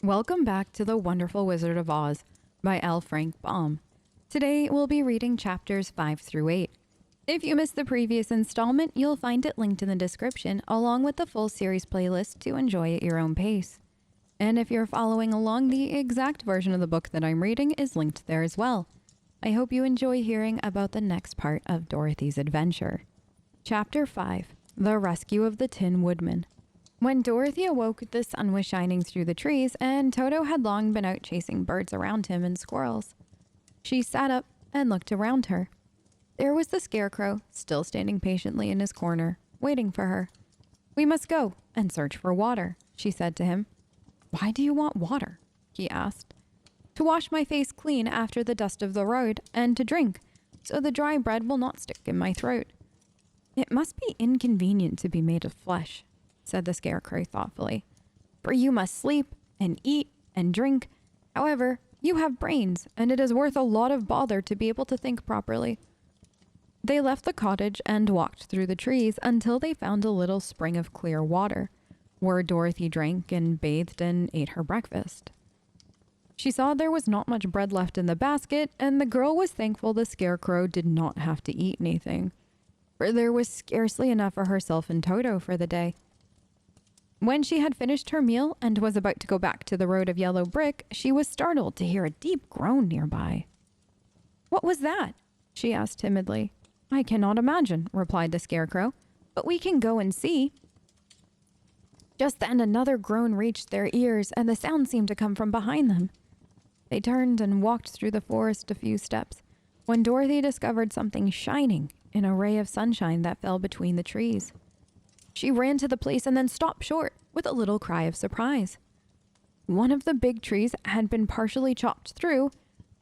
Welcome back to The Wonderful Wizard of Oz by L. Frank Baum. Today we'll be reading chapters 5 through 8. If you missed the previous installment, you'll find it linked in the description along with the full series playlist to enjoy at your own pace. And if you're following along, the exact version of the book that I'm reading is linked there as well. I hope you enjoy hearing about the next part of Dorothy's adventure. Chapter 5, The Rescue of the Tin Woodman. When Dorothy awoke, the sun was shining through the trees, and Toto had long been out chasing birds around him and squirrels. She sat up and looked around her. There was the Scarecrow, still standing patiently in his corner, waiting for her. "We must go and search for water," she said to him. "Why do you want water?" he asked. "To wash my face clean after the dust of the road, and to drink, so the dry bread will not stick in my throat." "It must be inconvenient to be made of flesh," said the Scarecrow thoughtfully, "for you must sleep and eat and drink. However, you have brains, and it is worth a lot of bother to be able to think properly." They left the cottage and walked through the trees until they found a little spring of clear water, where Dorothy drank and bathed and ate her breakfast. She saw there was not much bread left in the basket, and the girl was thankful the Scarecrow did not have to eat anything, for there was scarcely enough for herself and Toto for the day. When she had finished her meal and was about to go back to the road of yellow brick, she was startled to hear a deep groan nearby. "What was that?" she asked timidly. "I cannot imagine," replied the Scarecrow, "but we can go and see." Just then another groan reached their ears, and the sound seemed to come from behind them. They turned and walked through the forest a few steps, when Dorothy discovered something shining in a ray of sunshine that fell between the trees. She ran to the place and then stopped short with a little cry of surprise. One of the big trees had been partially chopped through,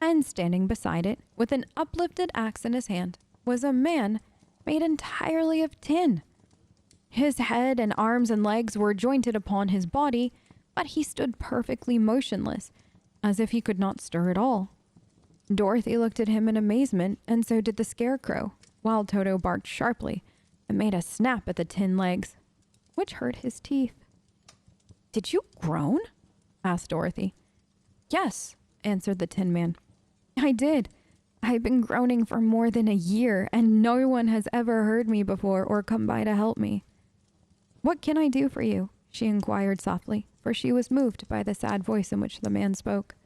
and standing beside it, with an uplifted axe in his hand, was a man made entirely of tin. His head and arms and legs were jointed upon his body, but he stood perfectly motionless, as if he could not stir at all. Dorothy looked at him in amazement, and so did the Scarecrow, while Toto barked sharply and made a snap at the tin legs, which hurt his teeth. "Did you groan?" asked Dorothy. "Yes," answered the Tin Man. "I did. I've been groaning for more than a year, and no one has ever heard me before or come by to help me." "What can I do for you?" she inquired softly, for she was moved by the sad voice in which the man spoke.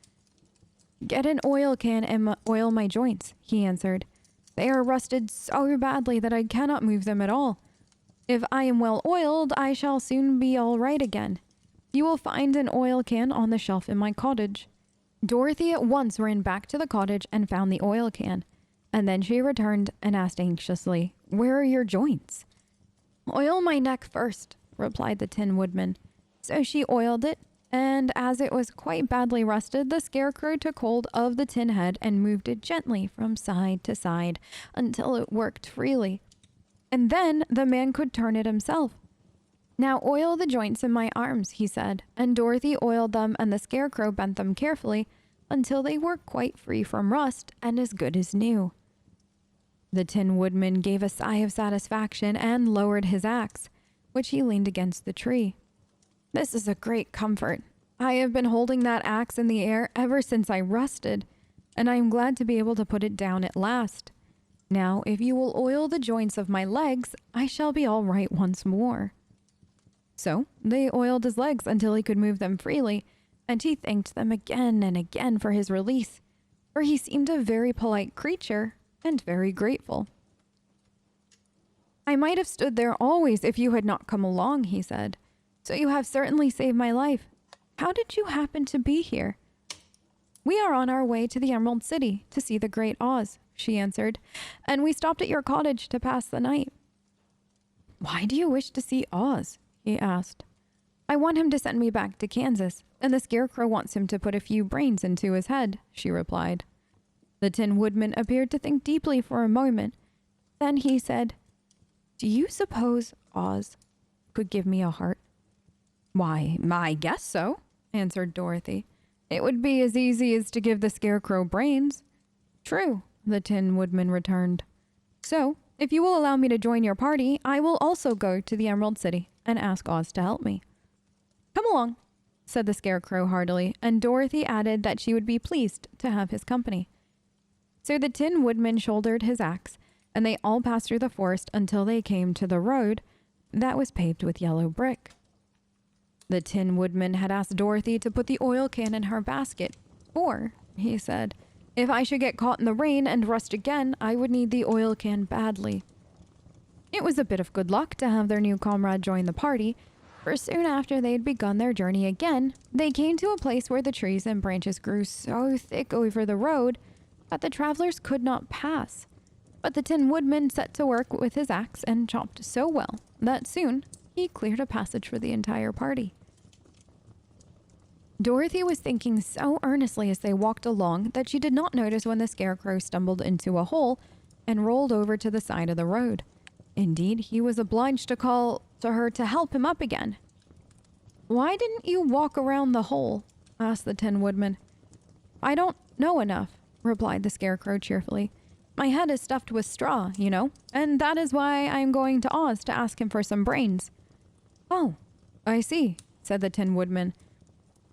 "Get an oil can and oil my joints," he answered. "They are rusted so badly that I cannot move them at all. If I am well oiled, I shall soon be all right again. You will find an oil can on the shelf in my cottage." Dorothy at once ran back to the cottage and found the oil can, and then she returned and asked anxiously, "Where are your joints?" "Oil my neck first," replied the Tin Woodman. So she oiled it, and as it was quite badly rusted, the Scarecrow took hold of the tin head and moved it gently from side to side until it worked freely. And then the man could turn it himself. "Now oil the joints in my arms," he said, and Dorothy oiled them, and the Scarecrow bent them carefully until they were quite free from rust and as good as new. The Tin Woodman gave a sigh of satisfaction and lowered his axe, which he leaned against the tree. "This is a great comfort. I have been holding that axe in the air ever since I rusted, and I am glad to be able to put it down at last. Now, if you will oil the joints of my legs, I shall be all right once more." So they oiled his legs until he could move them freely, and he thanked them again and again for his release, for he seemed a very polite creature and very grateful. "I might have stood there always if you had not come along," he said. "So you have certainly saved my life. How did you happen to be here?" "We are on our way to the Emerald City to see the Great Oz," she answered, "and we stopped at your cottage to pass the night." "Why do you wish to see Oz?" he asked. "I want him to send me back to Kansas, and the Scarecrow wants him to put a few brains into his head," she replied. The Tin Woodman appeared to think deeply for a moment. Then he said, "Do you suppose Oz could give me a heart?" "Why, I guess so," answered Dorothy. "It would be as easy as to give the Scarecrow brains." "True," the Tin Woodman returned. "So, if you will allow me to join your party, I will also go to the Emerald City and ask Oz to help me." "Come along." said the Scarecrow heartily, and Dorothy added that she would be pleased to have his company. So the Tin Woodman shouldered his axe, and they all passed through the forest until they came to the road that was paved with yellow brick. The Tin Woodman had asked Dorothy to put the oil can in her basket, for, he said, if I should get caught in the rain and rust again, I would need the oil can badly. It was a bit of good luck to have their new comrade join the party, for soon after they had begun their journey again, they came to a place where the trees and branches grew so thick over the road that the travelers could not pass. But the Tin Woodman set to work with his axe and chopped so well that soon he cleared a passage for the entire party. Dorothy was thinking so earnestly as they walked along that she did not notice when the Scarecrow stumbled into a hole and rolled over to the side of the road. Indeed, he was obliged to call to her to help him up again. "Why didn't you walk around the hole?" asked the Tin Woodman. "I don't know enough," replied the Scarecrow cheerfully. "My head is stuffed with straw, you know, and that is why I am going to Oz to ask him for some brains." "Oh, I see," said the Tin Woodman.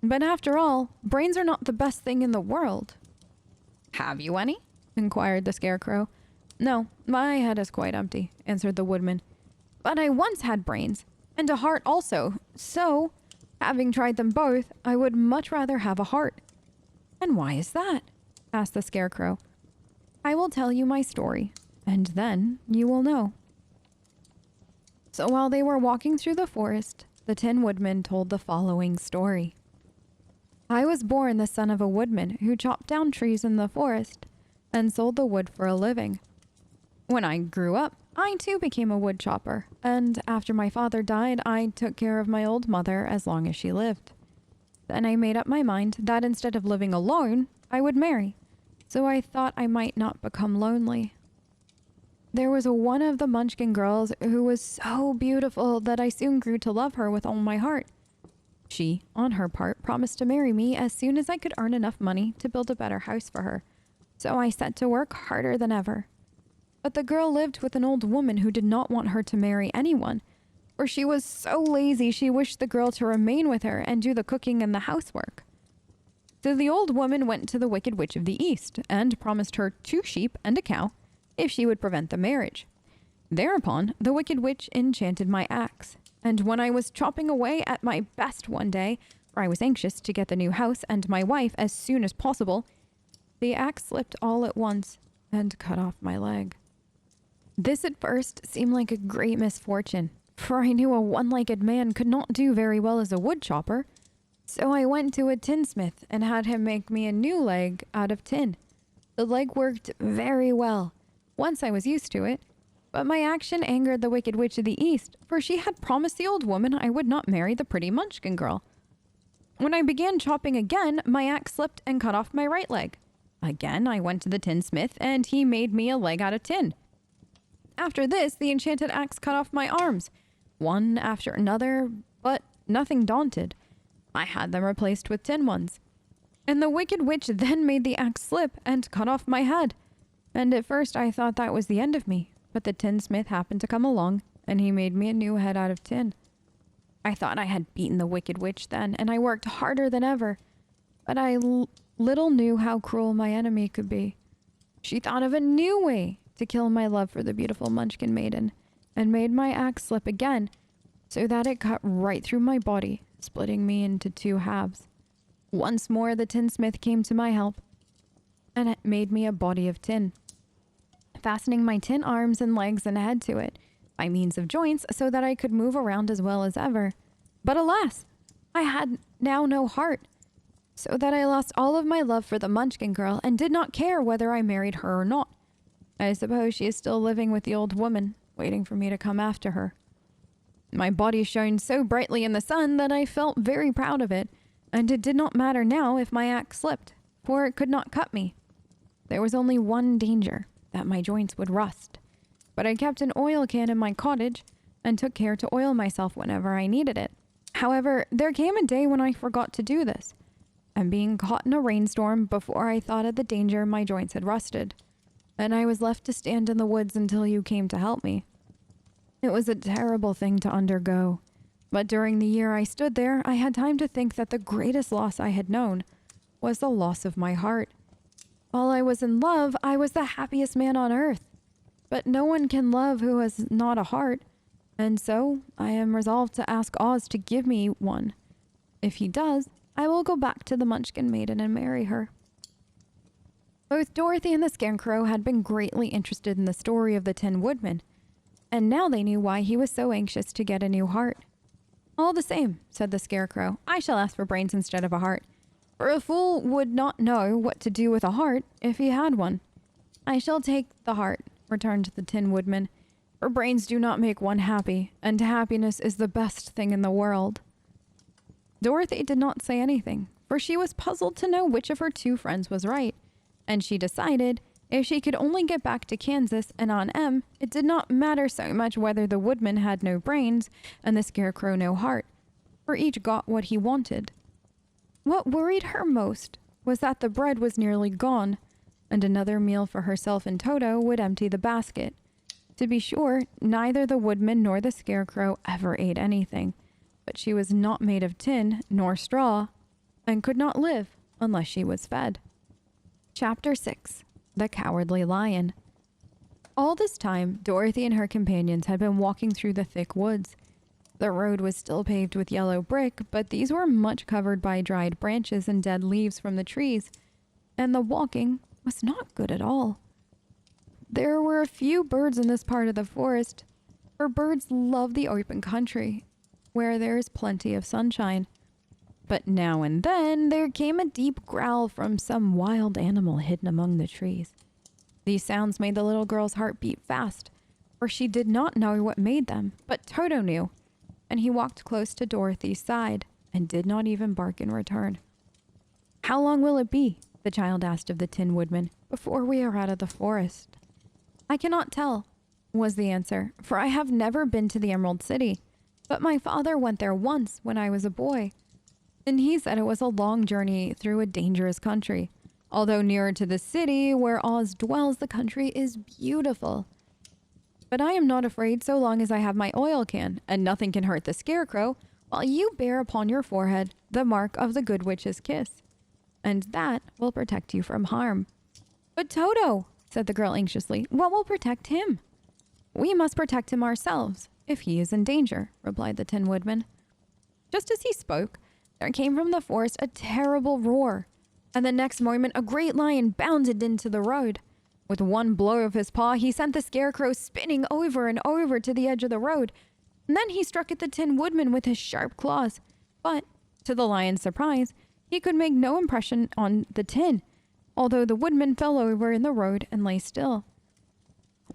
"But after all, brains are not the best thing in the world." "Have you any?" inquired the Scarecrow. "No, my head is quite empty," answered the Woodman. "But I once had brains, and a heart also, so, having tried them both, I would much rather have a heart." "And why is that?" asked the Scarecrow. "I will tell you my story, and then you will know." So while they were walking through the forest, the Tin Woodman told the following story. "I was born the son of a woodman who chopped down trees in the forest and sold the wood for a living. When I grew up, I too became a wood chopper, and after my father died, I took care of my old mother as long as she lived. Then I made up my mind that instead of living alone, I would marry, so I thought I might not become lonely. There was one of the Munchkin girls who was so beautiful that I soon grew to love her with all my heart. She, on her part, promised to marry me as soon as I could earn enough money to build a better house for her, so I set to work harder than ever. But the girl lived with an old woman who did not want her to marry anyone, for she was so lazy she wished the girl to remain with her and do the cooking and the housework. So the old woman went to the Wicked Witch of the East and promised her 2 sheep and a cow if she would prevent the marriage. Thereupon, the Wicked Witch enchanted my axe, and when I was chopping away at my best one day, for I was anxious to get the new house and my wife as soon as possible, the axe slipped all at once and cut off my leg. This at first seemed like a great misfortune, for I knew a one-legged man could not do very well as a wood chopper. So I went to a tinsmith and had him make me a new leg out of tin. The leg worked very well, once I was used to it, but my action angered the Wicked Witch of the East, for she had promised the old woman I would not marry the pretty Munchkin girl. When I began chopping again, my axe slipped and cut off my right leg. Again, I went to the tinsmith, and he made me a leg out of tin. After this, the enchanted axe cut off my arms, one after another, but nothing daunted, I had them replaced with tin ones. And the Wicked Witch then made the axe slip and cut off my head. And at first I thought that was the end of me, but the tinsmith happened to come along, and he made me a new head out of tin. I thought I had beaten the Wicked Witch then, and I worked harder than ever. But I little knew how cruel my enemy could be. She thought of a new way to kill my love for the beautiful Munchkin maiden, and made my axe slip again, so that it cut right through my body, splitting me into 2 halves. Once more the tinsmith came to my help, and it made me a body of tin, fastening my tin arms and legs and head to it, by means of joints, so that I could move around as well as ever. But alas, I had now no heart, so that I lost all of my love for the Munchkin girl, and did not care whether I married her or not. I suppose she is still living with the old woman, waiting for me to come after her. My body shone so brightly in the sun that I felt very proud of it, and it did not matter now if my axe slipped, for it could not cut me. There was only one danger, that my joints would rust. But I kept an oil can in my cottage, and took care to oil myself whenever I needed it. However, there came a day when I forgot to do this, and being caught in a rainstorm before I thought of the danger, my joints had rusted, and I was left to stand in the woods until you came to help me. It was a terrible thing to undergo, But during the year I stood there, I had time to think that the greatest loss I had known was the loss of my heart. While I was in love, I was the happiest man on earth. But no one can love who has not a heart, and so I am resolved to ask Oz to give me one. If he does, I will go back to the Munchkin Maiden and marry her." Both Dorothy and the Scarecrow had been greatly interested in the story of the Tin Woodman, and now they knew why he was so anxious to get a new heart. "All the same," said the Scarecrow, "I shall ask for brains instead of a heart, for a fool would not know what to do with a heart if he had one." "I shall take the heart," returned the Tin Woodman, "for brains do not make one happy, and happiness is the best thing in the world." Dorothy did not say anything, for she was puzzled to know which of her two friends was right, and she decided if she could only get back to Kansas and Aunt Em, it did not matter so much whether the Woodman had no brains and the Scarecrow no heart, for each got what he wanted. What worried her most was that the bread was nearly gone, and another meal for herself and Toto would empty the basket. To be sure, neither the Woodman nor the Scarecrow ever ate anything, but she was not made of tin nor straw, and could not live unless she was fed. Chapter 6. The Cowardly Lion. All this time, Dorothy and her companions had been walking through the thick woods. The road was still paved with yellow brick, but these were much covered by dried branches and dead leaves from the trees, and the walking was not good at all. There were a few birds in this part of the forest, for birds love the open country, where there is plenty of sunshine. But now and then there came a deep growl from some wild animal hidden among the trees. These sounds made the little girl's heart beat fast, for she did not know what made them, but Toto knew, and he walked close to Dorothy's side and did not even bark in return. "How long will it be," the child asked of the Tin Woodman, "before we are out of the forest?" "I cannot tell," was the answer, "for I have never been to the Emerald City, but my father went there once when I was a boy, and he said it was a long journey through a dangerous country. Although nearer to the city where Oz dwells, the country is beautiful. But I am not afraid so long as I have my oil can, and nothing can hurt the Scarecrow, while you bear upon your forehead the mark of the Good Witch's kiss, and that will protect you from harm." "But Toto," said the girl anxiously, "what will protect him?" "We must protect him ourselves, if he is in danger," replied the Tin Woodman. Just as he spoke, there came from the forest a terrible roar, and the next moment a great lion bounded into the road. With one blow of his paw, he sent the Scarecrow spinning over and over to the edge of the road, and then he struck at the Tin Woodman with his sharp claws. But, to the lion's surprise, he could make no impression on the tin, although the Woodman fell over in the road and lay still.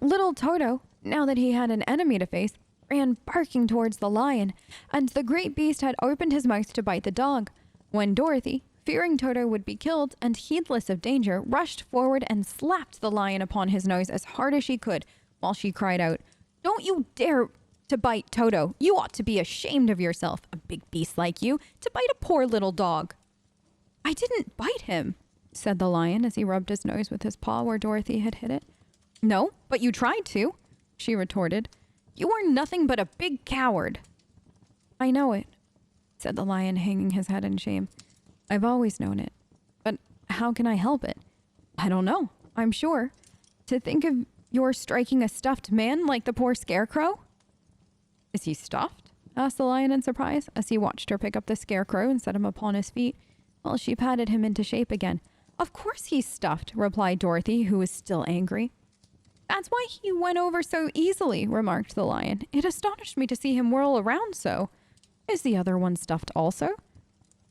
Little Toto, now that he had an enemy to face, ran barking towards the lion, and the great beast had opened his mouth to bite the dog, when Dorothy, fearing Toto would be killed and heedless of danger, rushed forward and slapped the lion upon his nose as hard as she could, while she cried out, "Don't you dare to bite Toto! You ought to be ashamed of yourself, a big beast like you, to bite a poor little dog!" "I didn't bite him," said the lion as he rubbed his nose with his paw where Dorothy had hit it. "No, but you tried to," she retorted. "You are nothing but a big coward." "I know it," said the lion, hanging his head in shame. "I've always known it. But how can I help it? I don't know, I'm sure. To think of your striking a stuffed man like the poor Scarecrow." "Is he stuffed?" asked the lion in surprise, as he watched her pick up the Scarecrow and set him upon his feet, while she patted him into shape again. "Of course he's stuffed," replied Dorothy, who was still angry. "That's why he went over so easily," remarked the lion. "It astonished me to see him whirl around so. Is the other one stuffed also?"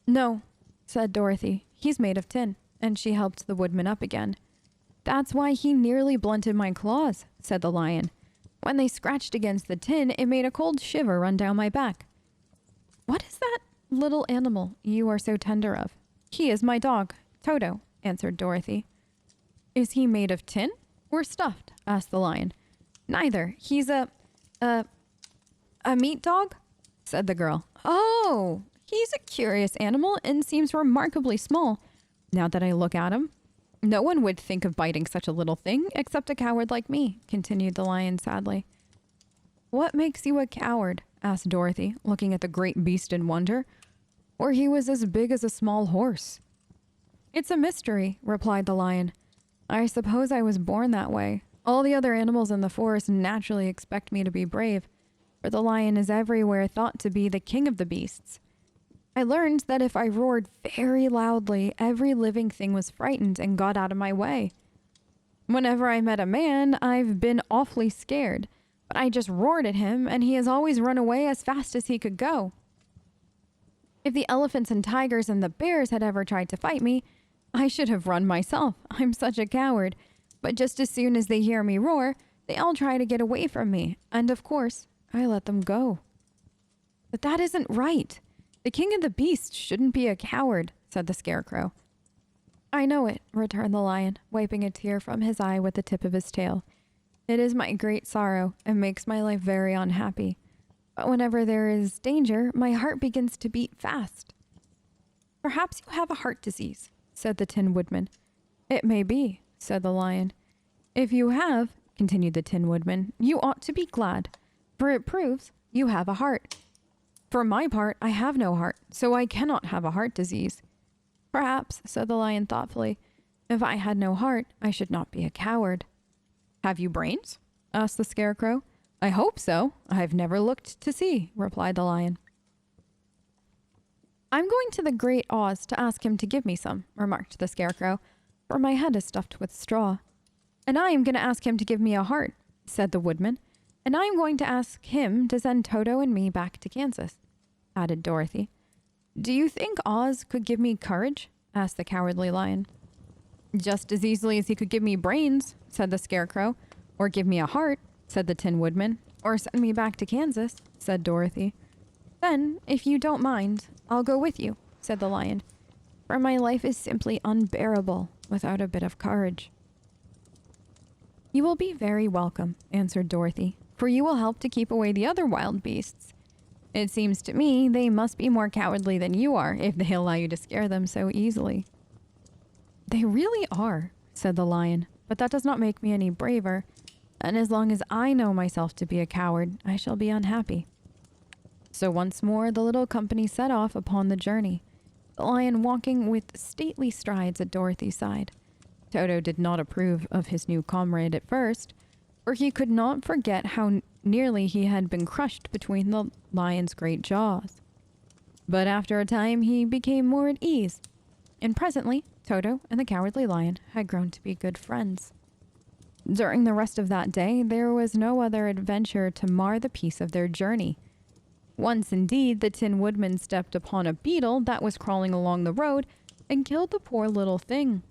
"No," said Dorothy. "He's made of tin," and she helped the Woodman up again. "That's why he nearly blunted my claws," said the lion. "When they scratched against the tin, it made a cold shiver run down my back." "What is that little animal you are so tender of?" "He is my dog, Toto," answered Dorothy. "Is he made of tin or stuffed?" asked the lion. "Neither. He's a meat dog," said the girl. "Oh, he's a curious animal and seems remarkably small. Now that I look at him, no one would think of biting such a little thing except a coward like me," continued the lion sadly. "What makes you a coward?" asked Dorothy, looking at the great beast in wonder. "Or he was as big as a small horse." "It's a mystery," replied the lion. "I suppose I was born that way. All the other animals in the forest naturally expect me to be brave, for the lion is everywhere thought to be the king of the beasts. I learned that if I roared very loudly, every living thing was frightened and got out of my way. Whenever I met a man, I've been awfully scared, but I just roared at him, and he has always run away as fast as he could go. If the elephants and tigers and the bears had ever tried to fight me, I should have run myself. I'm such a coward. But just as soon as they hear me roar, they all try to get away from me, and of course, I let them go." "But that isn't right. The king of the beasts shouldn't be a coward," said the Scarecrow. "I know it," returned the lion, wiping a tear from his eye with the tip of his tail. "It is my great sorrow and makes my life very unhappy. But whenever there is danger, my heart begins to beat fast." "Perhaps you have a heart disease," said the Tin Woodman. "It may be," said the lion. "If you have," continued the Tin Woodman, "you ought to be glad, for it proves you have a heart. For my part, I have no heart, so I cannot have a heart disease." "Perhaps," said the lion thoughtfully, "if I had no heart, I should not be a coward." "Have you brains?" asked the Scarecrow. "I hope so. I've never looked to see," replied the lion. "I'm going to the Great Oz to ask him to give me some," remarked the Scarecrow, "for my head is stuffed with straw." "And I am going to ask him to give me a heart," said the Woodman. "And I am going to ask him to send Toto and me back to Kansas," added Dorothy. "Do you think Oz could give me courage?" asked the Cowardly Lion. "Just as easily as he could give me brains," said the Scarecrow. "Or give me a heart," said the Tin Woodman. "Or send me back to Kansas," said Dorothy. "Then, if you don't mind, I'll go with you," said the lion, "for my life is simply unbearable without a bit of courage." "You will be very welcome," answered Dorothy, "for you will help to keep away the other wild beasts. It seems to me they must be more cowardly than you are if they allow you to scare them so easily." "They really are," said the lion, "but that does not make me any braver, and as long as I know myself to be a coward, I shall be unhappy." So once more the little company set off upon the journey, the lion walking with stately strides at Dorothy's side. Toto did not approve of his new comrade at first, for he could not forget how nearly he had been crushed between the lion's great jaws. But after a time he became more at ease, and presently Toto and the Cowardly Lion had grown to be good friends. During the rest of that day there was no other adventure to mar the peace of their journey. Once indeed the Tin Woodman stepped upon a beetle that was crawling along the road and killed the poor little thing.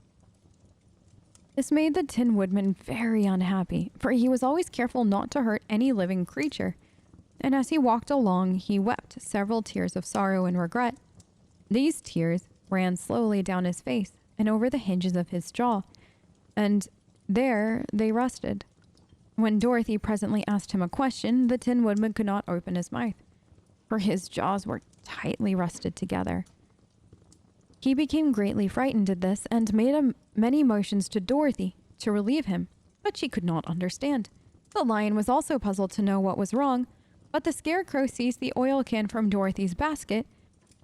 This made the Tin Woodman very unhappy, for he was always careful not to hurt any living creature, and as he walked along he wept several tears of sorrow and regret. These tears ran slowly down his face and over the hinges of his jaw, and there they rested. When Dorothy presently asked him a question, the Tin Woodman could not open his mouth, for his jaws were tightly rested together. He became greatly frightened at this and made many motions to Dorothy to relieve him, but she could not understand. The lion was also puzzled to know what was wrong, but the Scarecrow seized the oil can from Dorothy's basket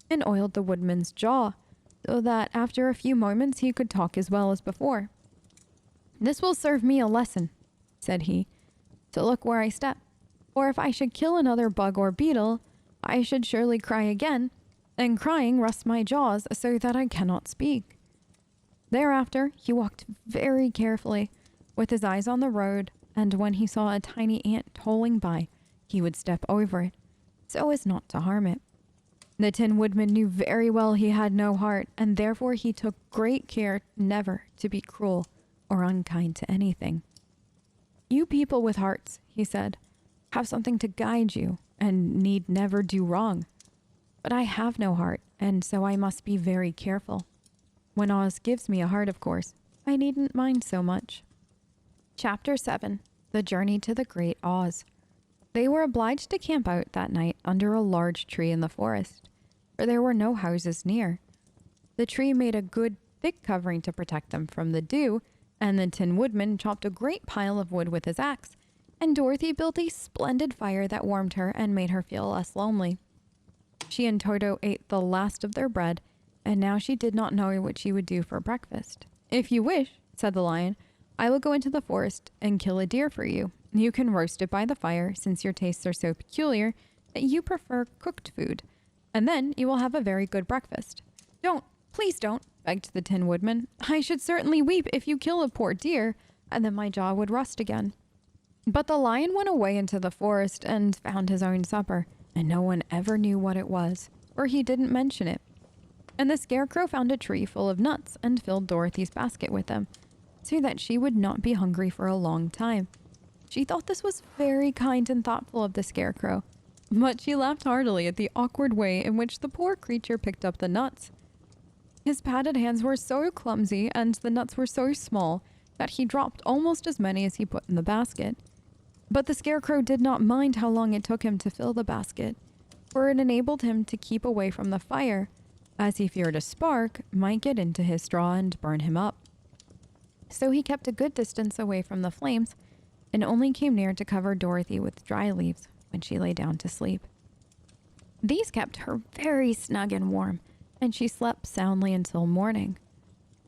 and oiled the Woodman's jaw, so that after a few moments he could talk as well as before. "This will serve me a lesson," said he, "to look where I step, or if I should kill another bug or beetle, I should surely cry again, and crying rusts my jaws so that I cannot speak." Thereafter he walked very carefully, with his eyes on the road, and when he saw a tiny ant tolling by, he would step over it, so as not to harm it. The Tin Woodman knew very well he had no heart, and therefore he took great care never to be cruel or unkind to anything. "You people with hearts," he said, "have something to guide you, and need never do wrong. But I have no heart, and so I must be very careful. When Oz gives me a heart, of course, I needn't mind so much." Chapter 7. The Journey to the Great Oz. They were obliged to camp out that night under a large tree in the forest, for there were no houses near. The tree made a good thick covering to protect them from the dew, and the Tin Woodman chopped a great pile of wood with his axe, and Dorothy built a splendid fire that warmed her and made her feel less lonely. She and Toto ate the last of their bread, and now she did not know what she would do for breakfast. "If you wish," said the lion, "I will go into the forest and kill a deer for you. You can roast it by the fire, since your tastes are so peculiar that you prefer cooked food, and then you will have a very good breakfast." "Don't, please don't," begged the Tin Woodman. "I should certainly weep if you kill a poor deer, and then my jaw would rust again." But the lion went away into the forest and found his own supper, and no one ever knew what it was, for he didn't mention it. And the Scarecrow found a tree full of nuts and filled Dorothy's basket with them, so that she would not be hungry for a long time. She thought this was very kind and thoughtful of the Scarecrow, but she laughed heartily at the awkward way in which the poor creature picked up the nuts. His padded hands were so clumsy and the nuts were so small that he dropped almost as many as he put in the basket. But the Scarecrow did not mind how long it took him to fill the basket, for it enabled him to keep away from the fire, as he feared a spark might get into his straw and burn him up. So he kept a good distance away from the flames and only came near to cover Dorothy with dry leaves when she lay down to sleep. These kept her very snug and warm, and she slept soundly until morning.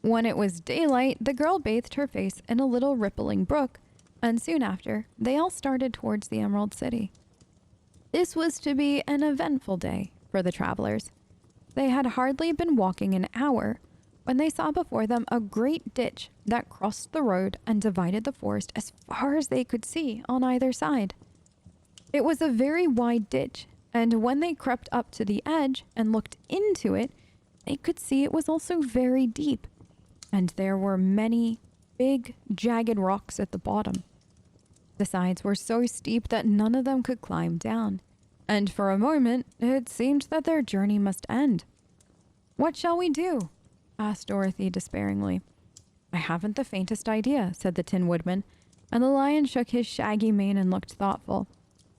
When it was daylight, the girl bathed her face in a little rippling brook, and soon after, they all started towards the Emerald City. This was to be an eventful day for the travelers. They had hardly been walking an hour when they saw before them a great ditch that crossed the road and divided the forest as far as they could see on either side. It was a very wide ditch, and when they crept up to the edge and looked into it, they could see it was also very deep, and there were many big, jagged rocks at the bottom. The sides were so steep that none of them could climb down, and for a moment it seemed that their journey must end. "What shall we do?" asked Dorothy despairingly. "I haven't the faintest idea," said the Tin Woodman, and the lion shook his shaggy mane and looked thoughtful.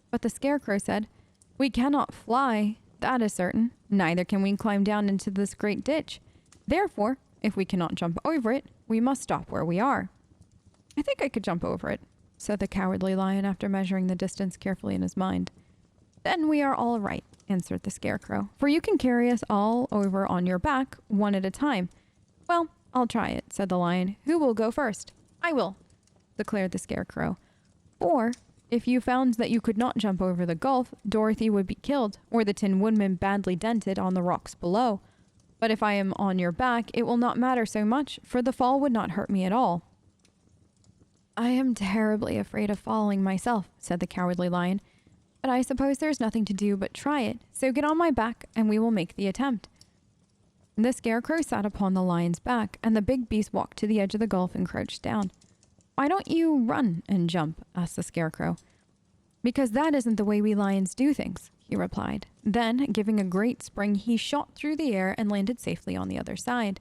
But the Scarecrow said, "We cannot fly, that is certain. Neither can we climb down into this great ditch. Therefore, if we cannot jump over it, we must stop where we are." "I think I could jump over it," said the Cowardly Lion after measuring the distance carefully in his mind. "Then we are all right," answered the Scarecrow, "for you can carry us all over on your back, one at a time." "Well, I'll try it," said the Lion. "Who will go first?" "I will," declared the Scarecrow. "For if you found that you could not jump over the gulf, Dorothy would be killed, or the Tin Woodman badly dented on the rocks below. But if I am on your back, it will not matter so much, for the fall would not hurt me at all." "I am terribly afraid of falling myself," said the Cowardly Lion, "but I suppose there's nothing to do but try it, so get on my back and we will make the attempt." The Scarecrow sat upon the lion's back, and the big beast walked to the edge of the gulf and crouched down. "Why don't you run and jump?" asked the Scarecrow. "Because that isn't the way we lions do things," he replied. Then, giving a great spring, he shot through the air and landed safely on the other side.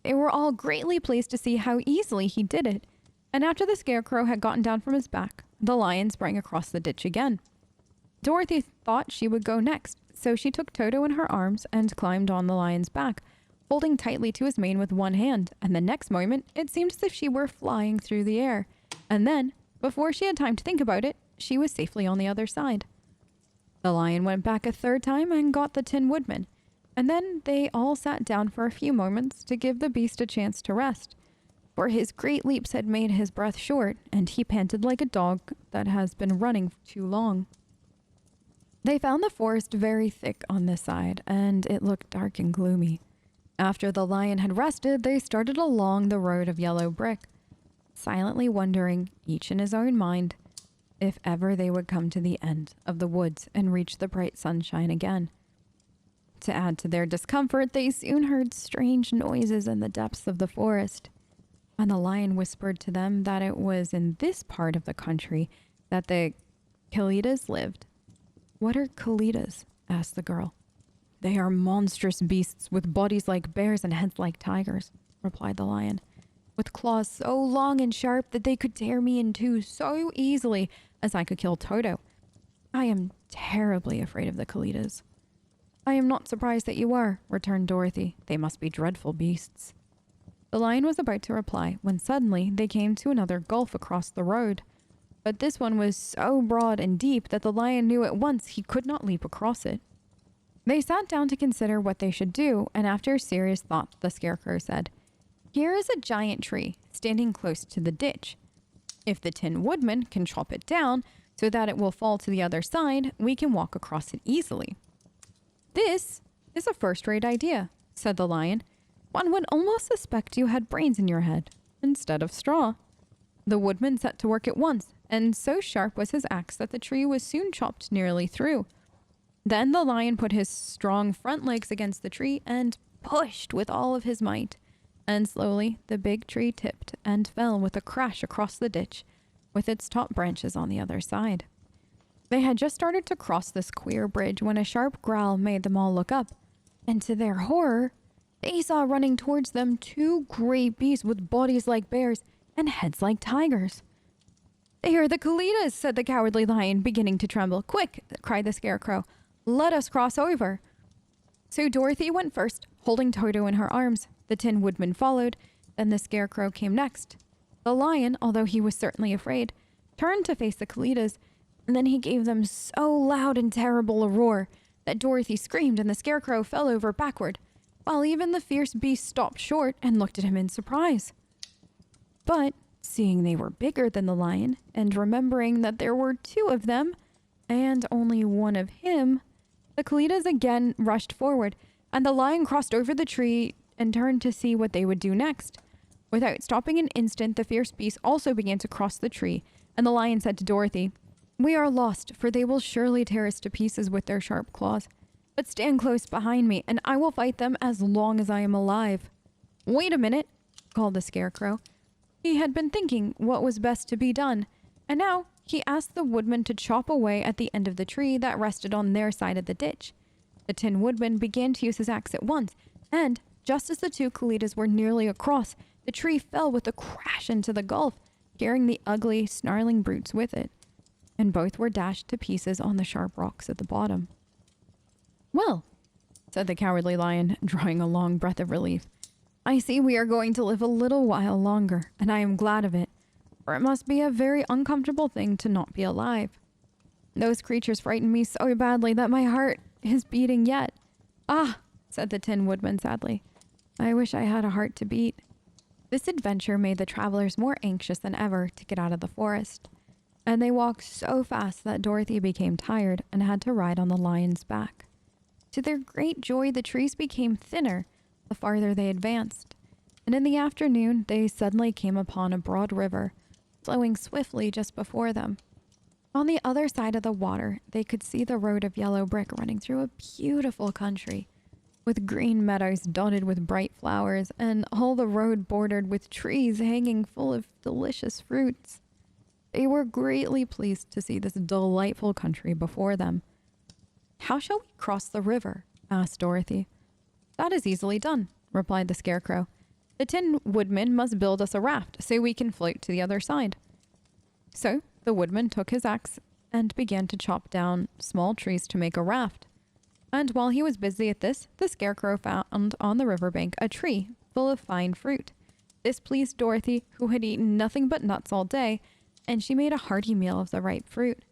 They were all greatly pleased to see how easily he did it, and after the Scarecrow had gotten down from his back, the lion sprang across the ditch again. Dorothy thought she would go next, so she took Toto in her arms and climbed on the lion's back, holding tightly to his mane with one hand, and the next moment it seemed as if she were flying through the air. And then, before she had time to think about it, she was safely on the other side. The lion went back a third time and got the Tin Woodman, and then they all sat down for a few moments to give the beast a chance to rest, for his great leaps had made his breath short, and he panted like a dog that has been running too long. They found the forest very thick on this side, and it looked dark and gloomy. After the lion had rested, they started along the road of yellow brick, silently wondering, each in his own mind, if ever they would come to the end of the woods and reach the bright sunshine again. To add to their discomfort, they soon heard strange noises in the depths of the forest, and the lion whispered to them that it was in this part of the country that the Kalidas lived. "What are Kalidas?" asked the girl. "They are monstrous beasts with bodies like bears and heads like tigers," replied the lion, "with claws so long and sharp that they could tear me in two so easily as I could kill Toto. I am terribly afraid of the Kalidas." "I am not surprised that you are," returned Dorothy. "They must be dreadful beasts." The lion was about to reply when suddenly they came to another gulf across the road. but this one was so broad and deep that the lion knew at once he could not leap across it. They sat down to consider what they should do, and after serious thought, the Scarecrow said, "Here is a giant tree standing close to the ditch. If the Tin Woodman can chop it down so that it will fall to the other side, we can walk across it easily." "This is a first-rate idea," said the lion. "One would almost suspect you had brains in your head instead of straw." The woodman set to work at once, and so sharp was his axe that the tree was soon chopped nearly through. Then the lion put his strong front legs against the tree and pushed with all of his might, and slowly the big tree tipped and fell with a crash across the ditch, with its top branches on the other side. They had just started to cross this queer bridge when a sharp growl made them all look up, and to their horror, they saw running towards them two great beasts with bodies like bears and heads like tigers. "They are the Kalidas," said the Cowardly Lion, beginning to tremble. "Quick," cried the Scarecrow, "let us cross over." So Dorothy went first, holding Toto in her arms. The Tin Woodman followed, then the Scarecrow came next. The lion, although he was certainly afraid, turned to face the Kalidas, and then he gave them so loud and terrible a roar that Dorothy screamed and the Scarecrow fell over backward, while even the fierce beast stopped short and looked at him in surprise. But seeing they were bigger than the lion, and remembering that there were two of them, and only one of him, the Kalidas again rushed forward, and the lion crossed over the tree and turned to see what they would do next. Without stopping an instant, the fierce beast also began to cross the tree, and the lion said to Dorothy, "We are lost, for they will surely tear us to pieces with their sharp claws. But stand close behind me, and I will fight them as long as I am alive." "Wait a minute," called the Scarecrow. He had been thinking what was best to be done, and now he asked the woodman to chop away at the end of the tree that rested on their side of the ditch. The Tin Woodman began to use his axe at once, and just as the two Kalidas were nearly across, the tree fell with a crash into the gulf, carrying the ugly, snarling brutes with it, and both were dashed to pieces on the sharp rocks at the bottom. "Well," said the Cowardly Lion, drawing a long breath of relief, "I see we are going to live a little while longer, and I am glad of it, for it must be a very uncomfortable thing to not be alive. Those creatures frightened me so badly that my heart is beating yet." "Ah," said the Tin Woodman sadly, "I wish I had a heart to beat." This adventure made the travelers more anxious than ever to get out of the forest, and they walked so fast that Dorothy became tired and had to ride on the lion's back. To their great joy, the trees became thinner the farther they advanced, and in the afternoon they suddenly came upon a broad river flowing swiftly just before them. On the other side of the water, they could see the road of yellow brick running through a beautiful country, with green meadows dotted with bright flowers, and all the road bordered with trees hanging full of delicious fruits. They were greatly pleased to see this delightful country before them. "How shall we cross the river?" asked Dorothy. "That is easily done," replied the Scarecrow. "The Tin Woodman must build us a raft so we can float to the other side." So the woodman took his axe and began to chop down small trees to make a raft. And while he was busy at this, the Scarecrow found on the riverbank a tree full of fine fruit. This pleased Dorothy, who had eaten nothing but nuts all day, and she made a hearty meal of the ripe fruit.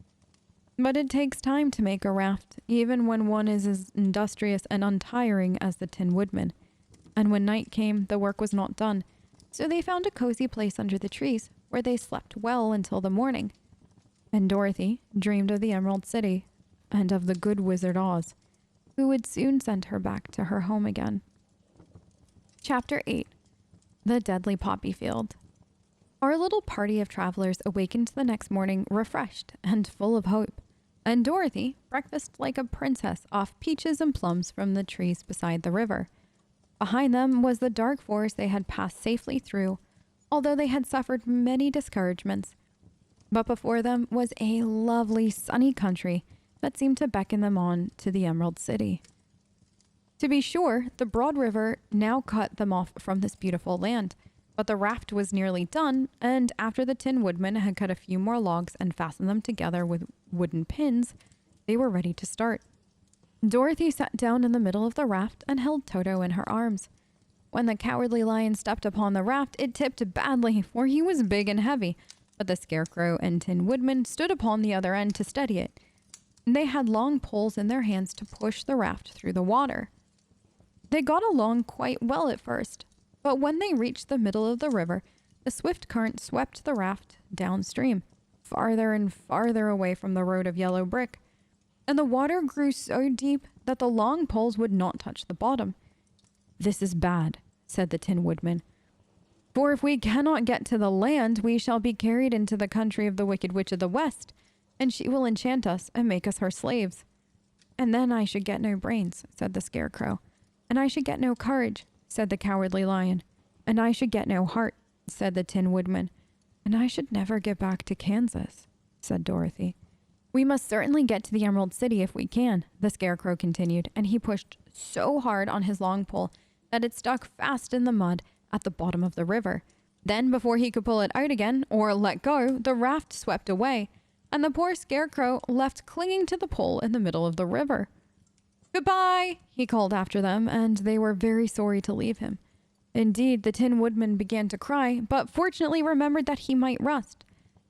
But it takes time to make a raft, even when one is as industrious and untiring as the Tin Woodman. And when night came, the work was not done, so they found a cozy place under the trees, where they slept well until the morning. And Dorothy dreamed of the Emerald City, and of the good Wizard Oz, who would soon send her back to her home again. Chapter 8. The Deadly Poppy Field. Our little party of travelers awakened the next morning refreshed and full of hope, and Dorothy breakfasted like a princess off peaches and plums from the trees beside the river. Behind them was the dark forest they had passed safely through, although they had suffered many discouragements. But before them was a lovely sunny country that seemed to beckon them on to the Emerald City. To be sure, the broad river now cut them off from this beautiful land, but the raft was nearly done, and after the Tin Woodman had cut a few more logs and fastened them together with wooden pins, they were ready to start. Dorothy sat down in the middle of the raft and held Toto in her arms. When the Cowardly Lion stepped upon the raft, it tipped badly, for he was big and heavy, but the Scarecrow and Tin Woodman stood upon the other end to steady it. They had long poles in their hands to push the raft through the water. They got along quite well at first, but when they reached the middle of the river, the swift current swept the raft downstream, farther and farther away from the road of yellow brick, and the water grew so deep that the long poles would not touch the bottom. "This is bad," said the Tin Woodman, "for if we cannot get to the land, we shall be carried into the country of the Wicked Witch of the West, and she will enchant us and make us her slaves. And then I should get no brains," said the Scarecrow. "And I should get no courage," said the Cowardly Lion. "And I should get no heart," said the Tin Woodman. "And I should never get back to Kansas," said Dorothy. "We must certainly get to the Emerald City if we can," the Scarecrow continued, and he pushed so hard on his long pole that it stuck fast in the mud at the bottom of the river. Then, before he could pull it out again or let go, the raft swept away, and the poor Scarecrow left clinging to the pole in the middle of the river. "Goodbye," he called after them, and they were very sorry to leave him. Indeed, the Tin Woodman began to cry, but fortunately remembered that he might rust,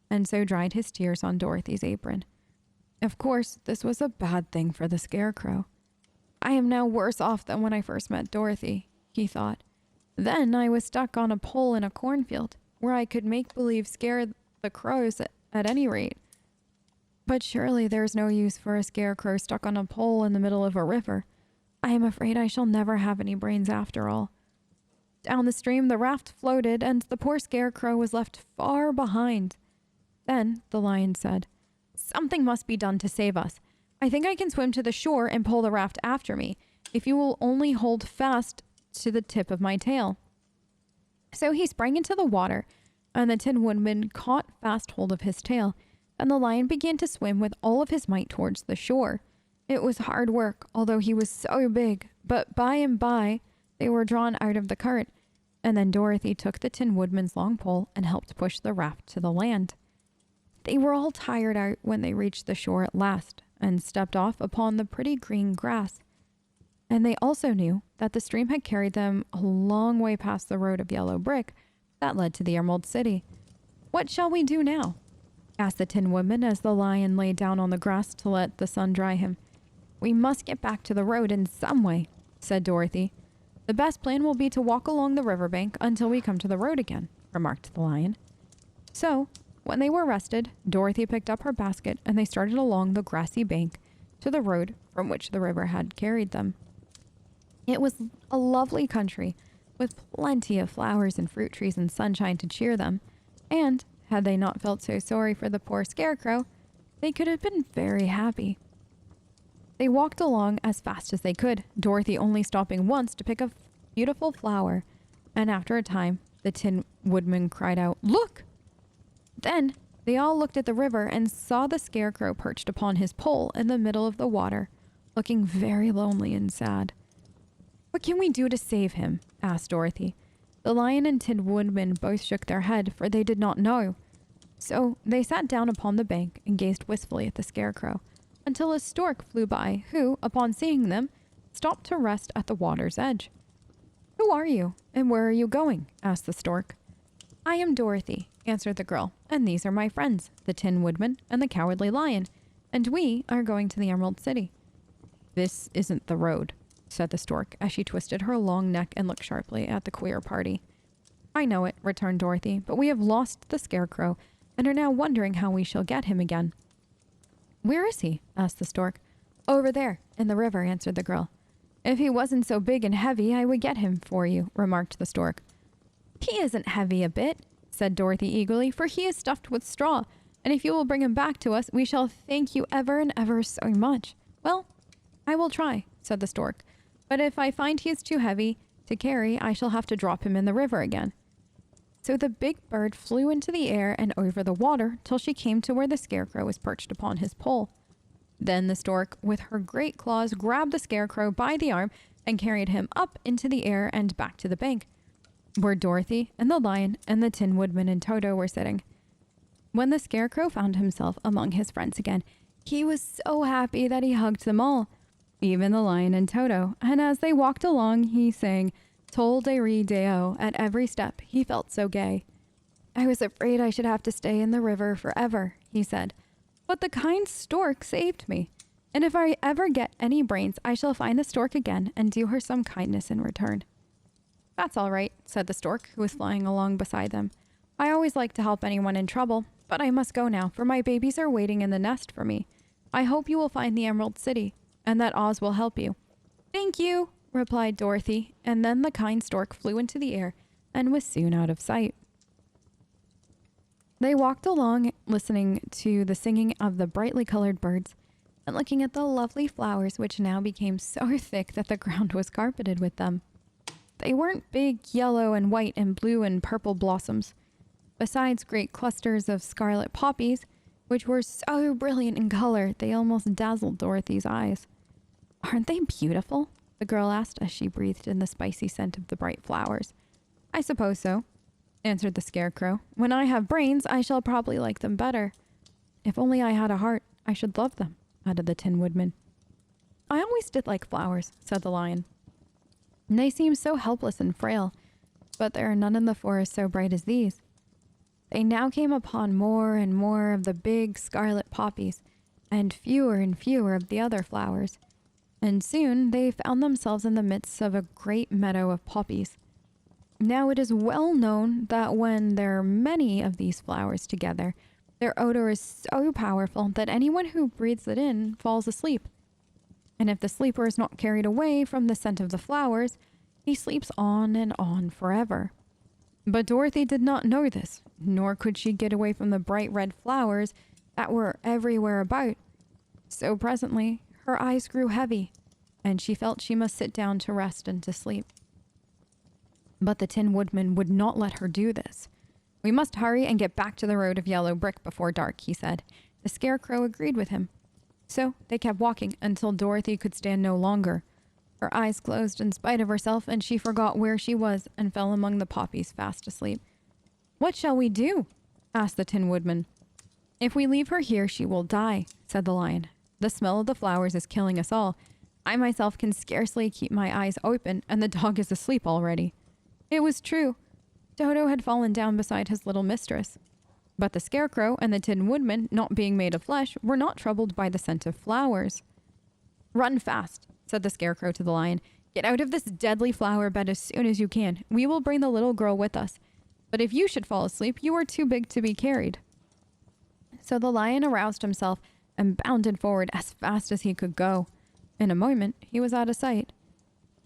and so dried his tears on Dorothy's apron. Of course, this was a bad thing for the Scarecrow. "I am now worse off than when I first met Dorothy," he thought. "Then I was stuck on a pole in a cornfield, where I could make believe scare the crows at any rate. But surely there's no use for a Scarecrow stuck on a pole in the middle of a river. I am afraid I shall never have any brains after all." Down the stream the raft floated, and the poor Scarecrow was left far behind. Then the Lion said, "Something must be done to save us. I think I can swim to the shore and pull the raft after me, if you will only hold fast to the tip of my tail." So he sprang into the water, and the Tin Woodman caught fast hold of his tail, and the Lion began to swim with all of his might towards the shore. It was hard work, although he was so big, but by and by they were drawn out of the current, and then Dorothy took the Tin Woodman's long pole and helped push the raft to the land. They were all tired out when they reached the shore at last, and stepped off upon the pretty green grass. And they also knew that the stream had carried them a long way past the road of yellow brick that led to the Emerald City. "What shall we do now?" asked the Tin Woodman as the Lion lay down on the grass to let the sun dry him. "We must get back to the road in some way," said Dorothy. "The best plan will be to walk along the riverbank until we come to the road again," remarked the Lion. So, when they were rested, Dorothy picked up her basket and they started along the grassy bank to the road from which the river had carried them. It was a lovely country with plenty of flowers and fruit trees and sunshine to cheer them, and had they not felt so sorry for the poor Scarecrow, they could have been very happy. They walked along as fast as they could, Dorothy only stopping once to pick a beautiful flower, and after a time, the Tin Woodman cried out, "Look!" Then they all looked at the river and saw the Scarecrow perched upon his pole in the middle of the water, looking very lonely and sad. "What can we do to save him?" asked Dorothy. The Lion and Tin Woodman both shook their head, for they did not know. So they sat down upon the bank and gazed wistfully at the Scarecrow, until a stork flew by, who, upon seeing them, stopped to rest at the water's edge. "Who are you, and where are you going?" asked the stork. "I am Dorothy," answered the girl, "and these are my friends, the Tin Woodman and the Cowardly Lion, and we are going to the Emerald City." "This isn't the road," said the stork, as she twisted her long neck and looked sharply at the queer party. "I know it," returned Dorothy, "but we have lost the Scarecrow, and are now wondering how we shall get him again." "Where is he?" asked the stork. "Over there, in the river," answered the girl. "If he wasn't so big and heavy, I would get him for you," remarked the stork. "He isn't heavy a bit," said Dorothy eagerly, "for he is stuffed with straw, and if you will bring him back to us, we shall thank you ever and ever so much." "Well, I will try," said the stork, "but if I find he is too heavy to carry, I shall have to drop him in the river again." So the big bird flew into the air and over the water till she came to where the Scarecrow was perched upon his pole. Then the stork, with her great claws, grabbed the Scarecrow by the arm and carried him up into the air and back to the bank, where Dorothy and the Lion and the Tin Woodman and Toto were sitting. When the Scarecrow found himself among his friends again, he was so happy that he hugged them all, even the Lion and Toto, and as they walked along, he sang "Tol de re deo" at every step. He felt so gay. I was afraid I should have to stay in the river forever, he said. But the kind stork saved me. And if I ever get any brains, I shall find the stork again and do her some kindness in return. That's all right, said the stork, who was flying along beside them. I always like to help anyone in trouble, but I must go now, for my babies are waiting in the nest for me. I hope you will find the Emerald City, and that Oz will help you. Thank you, replied Dorothy, and then the kind stork flew into the air and was soon out of sight. They walked along, listening to the singing of the brightly colored birds and looking at the lovely flowers, which now became so thick that the ground was carpeted with them. They weren't big yellow and white and blue and purple blossoms. Besides great clusters of scarlet poppies, which were so brilliant in color, they almost dazzled Dorothy's eyes. Aren't they beautiful? The girl asked as she breathed in the spicy scent of the bright flowers. I suppose so, answered the Scarecrow. When I have brains, I shall probably like them better. If only I had a heart, I should love them, added the Tin Woodman. I always did like flowers, said the Lion. They seem so helpless and frail, but there are none in the forest so bright as these. They now came upon more and more of the big scarlet poppies, and fewer of the other flowers, and soon they found themselves in the midst of a great meadow of poppies. Now it is well known that when there are many of these flowers together, their odor is so powerful that anyone who breathes it in falls asleep. And if the sleeper is not carried away from the scent of the flowers, he sleeps on and on forever. But Dorothy did not know this, nor could she get away from the bright red flowers that were everywhere about. So presently, her eyes grew heavy, and she felt she must sit down to rest and to sleep. But the Tin Woodman would not let her do this. We must hurry and get back to the road of yellow brick before dark, he said. The Scarecrow agreed with him. So they kept walking until Dorothy could stand no longer. Her eyes closed in spite of herself, and she forgot where she was and fell among the poppies fast asleep. What shall we do? Asked the Tin Woodman. If we leave her here, she will die, said the Lion. The smell of the flowers is killing us all. I myself can scarcely keep my eyes open, and the dog is asleep already. It was true. Dodo had fallen down beside his little mistress. But the Scarecrow and the Tin Woodman, not being made of flesh, were not troubled by the scent of flowers. Run fast, said the Scarecrow to the Lion. Get out of this deadly flower bed as soon as you can. We will bring the little girl with us. But if you should fall asleep, you are too big to be carried. So the Lion aroused himself and bounded forward as fast as he could go. In a moment, he was out of sight.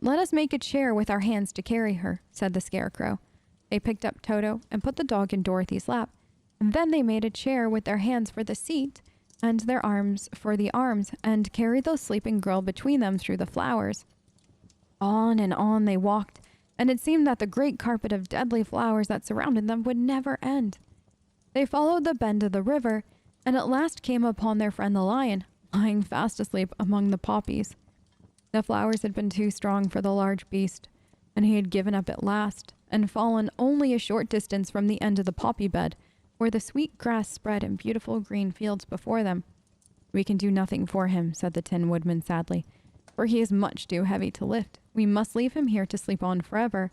Let us make a chair with our hands to carry her, said the Scarecrow. They picked up Toto and put the dog in Dorothy's lap. And then they made a chair with their hands for the seat and their arms for the arms, and carried the sleeping girl between them through the flowers. On and on they walked, and it seemed that the great carpet of deadly flowers that surrounded them would never end. They followed the bend of the river, and at last came upon their friend the Lion, lying fast asleep among the poppies. The flowers had been too strong for the large beast, and he had given up at last, and fallen only a short distance from the end of the poppy bed, where the sweet grass spread in beautiful green fields before them. We can do nothing for him, said the Tin Woodman sadly, for he is much too heavy to lift. We must leave him here to sleep on forever,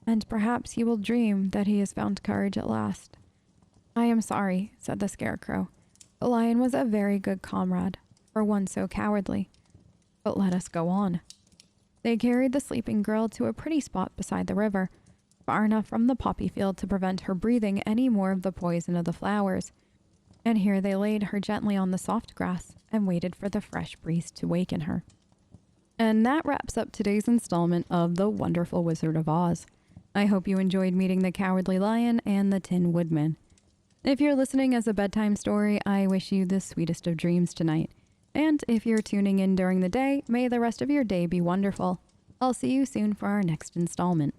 and perhaps he will dream that he has found courage at last. I am sorry, said the Scarecrow. The Lion was a very good comrade, for one so cowardly. But let us go on. They carried the sleeping girl to a pretty spot beside the river, far enough from the poppy field to prevent her breathing any more of the poison of the flowers. And here they laid her gently on the soft grass and waited for the fresh breeze to waken her. And that wraps up today's installment of The Wonderful Wizard of Oz. I hope you enjoyed meeting the Cowardly Lion and the Tin Woodman. If you're listening as a bedtime story, I wish you the sweetest of dreams tonight. And if you're tuning in during the day, may the rest of your day be wonderful. I'll see you soon for our next installment.